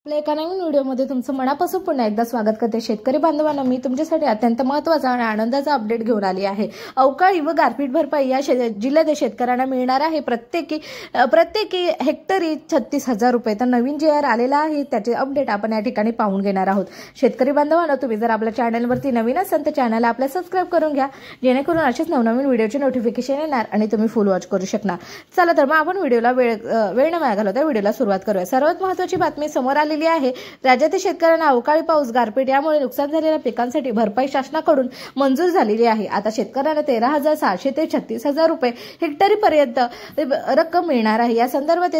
आपल्या एका नवीन व्हिडिओमध्ये तुमचं मनापासून पुन्हा एकदा स्वागत करते। शेतकरी बांधवांना मी तुमच्यासाठी अत्यंत महत्त्वाचा आणि आनंदाचा अपडेट घेऊन आली आहे। अवकाळी व गारपीट भरपाई या जिल्ह्यातील शेतकऱ्यांना मिळणार आहे प्रत्येकी हेक्टरी 36,000 रुपये। तर नवीन जे आलेला आहे त्याचे अपडेट आपण या ठिकाणी पाहून घेणार आहोत। शेतकरी बांधवांना तुम्ही जर आपल्या चॅनलवरती नवीन असाल तर चॅनलला आपल्या सबस्क्राइब करून घ्या, जेणेकरून असेच नवनवीन व्हिडिओचे नोटिफिकेशन येणार आणि तुम्ही फुल वॉच करू शकणार। चला तर मग आपण व्हिडिओला वेळ न वाया घालवता व्हिडिओला सुरुवात करूया। सर्वात महत्त्वाची बातमी समोर आलेली आहे। राज्यातील शेतकऱ्यांना अवकाळी पाऊस गारपीट यामुळे नुकसान झालेल्या पिकांसाठी भरपाई शासनाकडून मंजूर झालेली आहे। आता शेतकऱ्यांना 13,600 ते 36,000 रुपये हेक्टरी पर्यंत रक्कम मिळणार आहे। या संदर्भात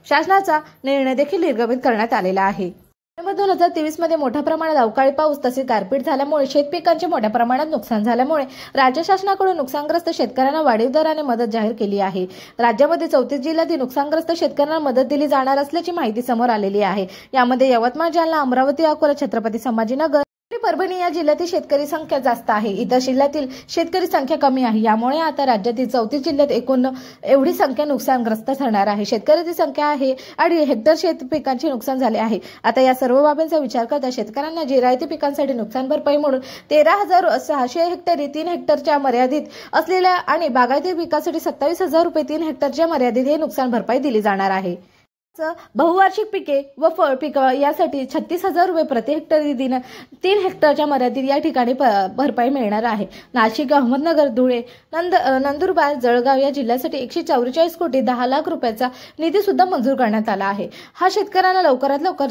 शासनाचा निर्णय देखील निर्गमित करण्यात आलेला आहे। 2023 मध्ये मोठ्या प्रमाणात अवकाळी पाऊस तसेच गारपीट झाल्यामुळे शेतपिकांचे मोठ्या प्रमाणात नुकसान झाल्यामुळे राज्य शासनाकडून नुकसानग्रस्त शेतकऱ्यांना वाढीव दराने मदत जाहीर केली आहे। राज्यामध्ये 34 जिल्ह्यातील नुकसानग्रस्त शेतकऱ्यांना मदत दिली जाणार असल्याची माहिती समोर आलेली आहे। यामध्ये यवतमाळ, जालना, अमरावती, अकोला, छत्रपती संभाजीनगर, परभणी या जिल्ह्यातील शेतकरी संख्या जास्त आहे। इतर जिल्ह्यातील शेतकरी संख्या कमी आहे। यामुळे आता राज्यातील 34 जिल्ह्यात एकूण एवढी संख्या नुकसानग्रस्त ठरणार आहे। शेतकऱ्यांची संख्या आहे आणि हेक्टर शेत पिकांचे नुकसान झाले आहे। आता या सर्व बाबींचा विचार करता शेतकऱ्यांना जिरायती पिकांसाठी नुकसान भरपाई म्हणून 13,600 हेक्टरी 3 हेक्टरच्या मर्यादित असलेल्या आणि बागायती पिकासाठी 27,000 रुपये 3 हेक्टरच्या मर्यादित हे नुकसान भरपाई दिली जाणार आहे। बहुवार्षिक पिके व फळ पिक यासाठी 36,000 रुपये प्रति हेक्टरी 3 हेक्टरच्या मर्यादित या ठिकाणी भरपाई मिळणार आहे। नाशिक, अहमदनगर, धुळे, नंदुरबार, जळगाव या जिल्ह्यासाठी 144 कोटी 10 लाख रुपयाचा निधी सुद्धा मंजूर करण्यात आला आहे। हा शेतकऱ्यांना लवकरात लवकर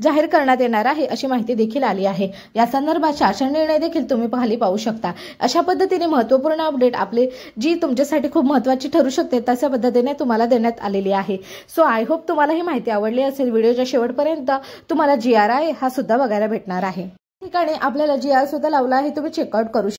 जाहीर करण्यात येणार आहे अशी माहिती देखील आली आहे। या संदर्भात शासन निर्णय देखील तुम्ही खाली पाहू शकता। अशा पद्धतीने महत्त्वपूर्ण अपडेट आपले जी तुमच्यासाठी खूप महत्त्वाची ठरू शकते तशा पद्धतीने तुम्हाला देण्यात आलेली आहे। सो आय होप तुम्हाला ही माहिती आवडली असेल। व्हिडिओच्या शेवटपर्यंत तुम्हाला GRI हा सुद्धा बघायला भेटणार आहे। ठिकाणी आपल्याला GR सुद्धा लावला आहे, तुम्ही चेकआउट करू शकता।